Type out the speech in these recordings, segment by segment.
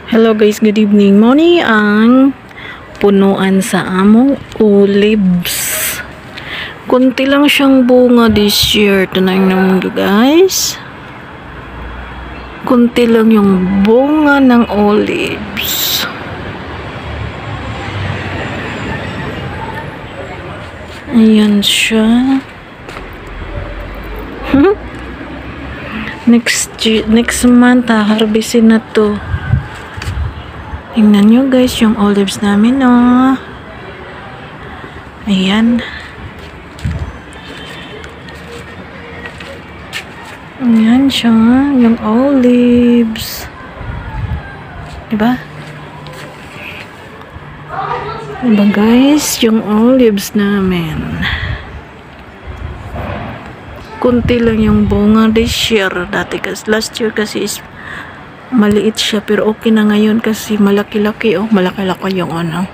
Hello guys, good evening. Morning ang punuan sa among olives. Kunti lang siyang bunga this year. Tunayin naman guys. Kunti lang yung bunga ng olives. Ayan siya. Next month harvestin na to. Tingnan nyo guys yung olives namin, no. Ayan. Ayan siya, yung olives. Diba? Diba guys, yung olives namin. Kunti lang yung bunga this year. Dati kasi, last year kasi is maliit siya, pero okay na ngayon kasi malaki-laki, oh, malaki-laki yung ano.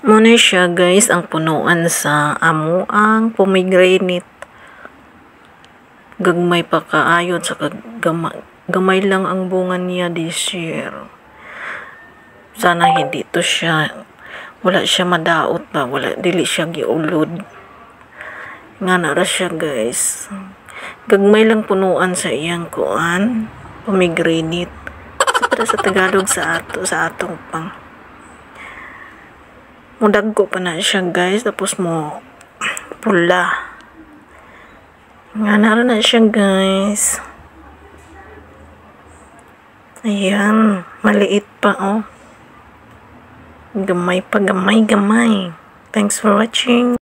Muna siya guys, ang punuan sa amo ang pomegranate. Gagmay pa kaayon sa gamay lang ang bunga niya this year. Sana hindi to siya, wala siya madaot ba, wala, dili siya giulod. Nga nara siya guys. Gagmay lang punuan sa iyang kuan, pomegranate. Sa Tagalog sa atong pang. Mudagko pa na siya guys, tapos mo pula. Nga naroon na siya guys. Ayan, maliit pa oh. Gamay pa, gamay. Thanks for watching.